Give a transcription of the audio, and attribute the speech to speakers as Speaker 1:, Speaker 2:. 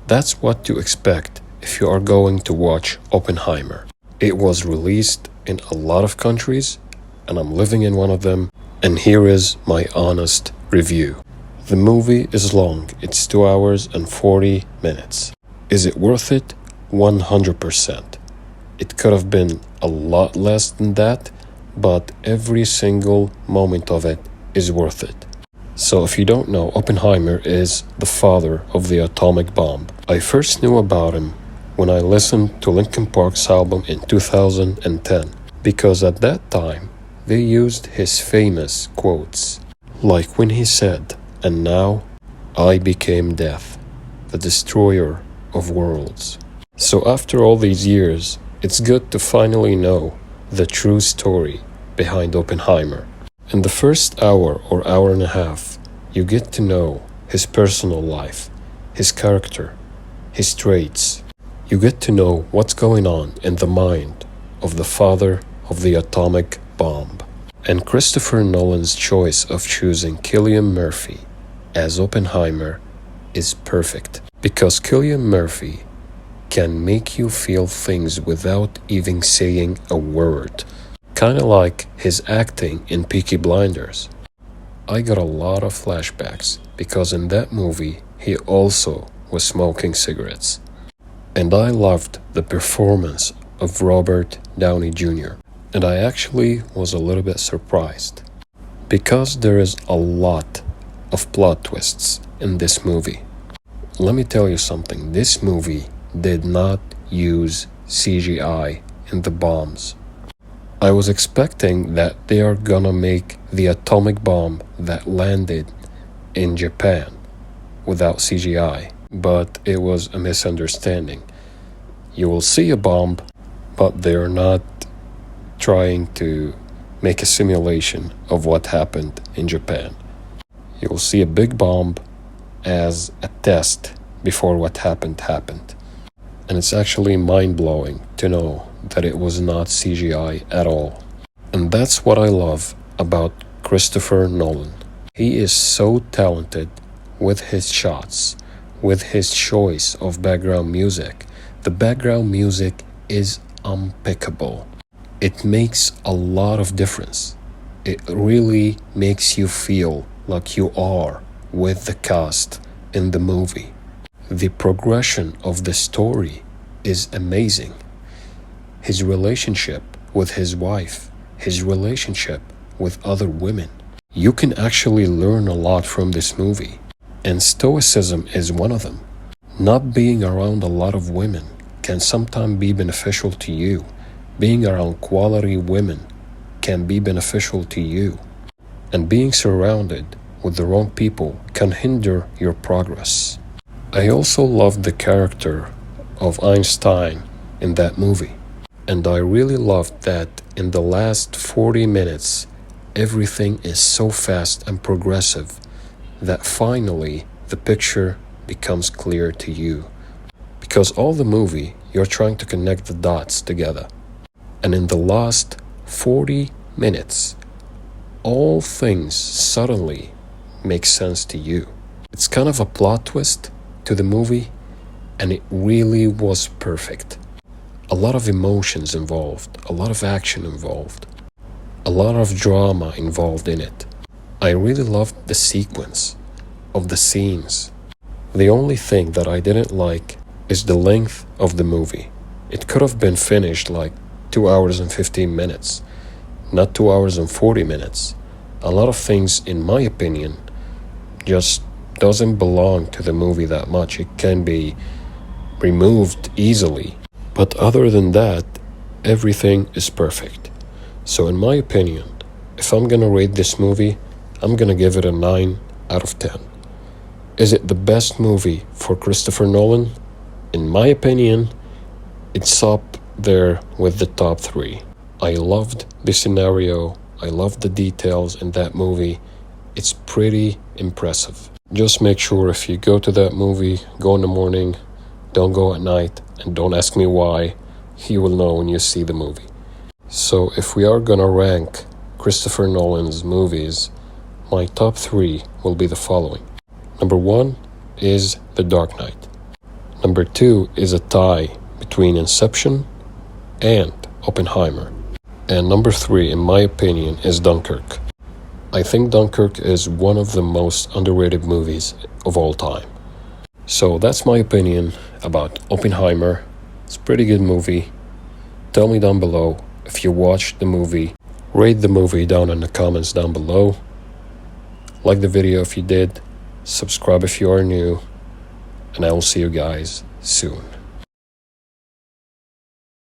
Speaker 1: That's what to expect if you are going to watch Oppenheimer. It was released in a lot of countries, and I'm living in one of them, and here is my honest review. The movie is long, it's 2 hours and 40 minutes. Is it worth it? 100%. It could have been a lot less than that, but every single moment of it is worth it. So if you don't know, Oppenheimer is the father of the atomic bomb. I first knew about him when I listened to Linkin Park's album in 2010, because at that time they used his famous quotes, like when he said, "And now I became death, the destroyer of worlds." So after all these years, it's good to finally know the true story behind Oppenheimer. In the first hour or hour and a half, you get to know his personal life, his character, his traits. You get to know what's going on in the mind of the father of the atomic bomb. And Christopher Nolan's choice of choosing Cillian Murphy as Oppenheimer is perfect, because Cillian Murphy can make you feel things without even saying a word. Kind of like his acting in Peaky Blinders. I got a lot of flashbacks because in that movie he also was smoking cigarettes. And I loved the performance of Robert Downey Jr. And I actually was a little bit surprised, because there is a lot of plot twists in this movie. Let me tell you something, this movie did not use CGI in the bombs. I was expecting that they are gonna make the atomic bomb that landed in Japan without CGI, but it was a misunderstanding. You will see a bomb, but they're not trying to make a simulation of what happened in Japan. You will see a big bomb as a test before what happened. And it's actually mind-blowing to know that it was not CGI at all. And that's what I love about Christopher Nolan. He is so talented with his shots, with his choice of background music. The background music is impeccable. It makes a lot of difference. It really makes you feel like you are with the cast in the movie. The progression of the story is amazing. His relationship with his wife, his relationship with other women. You can actually learn a lot from this movie. And stoicism is one of them. Not being around a lot of women can sometimes be beneficial to you. Being around quality women can be beneficial to you. And being surrounded with the wrong people can hinder your progress. I also loved the character of Einstein in that movie. And I really loved that in the last 40 minutes, everything is so fast and progressive that finally the picture becomes clear to you. Because all the movie, you're trying to connect the dots together. And in the last 40 minutes, all things suddenly make sense to you. It's kind of a plot twist to the movie, and it really was perfect. A lot of emotions involved, a lot of action involved, a lot of drama involved in it. I really loved the sequence of the scenes. The only thing that I didn't like is the length of the movie. It could have been finished like 2 hours and 15 minutes, not 2 hours and 40 minutes. A lot of things, in my opinion, just doesn't belong to the movie that much. It can be removed easily. But other than that, everything is perfect. So in my opinion, if I'm gonna rate this movie, I'm gonna give it a 9 out of 10. Is it the best movie for Christopher Nolan? In my opinion, it's up there with the top 3. I loved the scenario. I loved the details in that movie. It's pretty impressive. Just make sure if you go to that movie, go in the morning, don't go at night, and don't ask me why. You will know when you see the movie. So if we are gonna rank Christopher Nolan's movies, my top 3 will be the following. Number 1 is The Dark Knight. Number 2 is a tie between Inception and Oppenheimer. And number 3, in my opinion, is Dunkirk. I think Dunkirk is one of the most underrated movies of all time. So that's my opinion about Oppenheimer. It's a pretty good movie. Tell me down below if you watched the movie. Rate the movie down in the comments down below. Like the video if you did. Subscribe if you are new. And I will see you guys soon.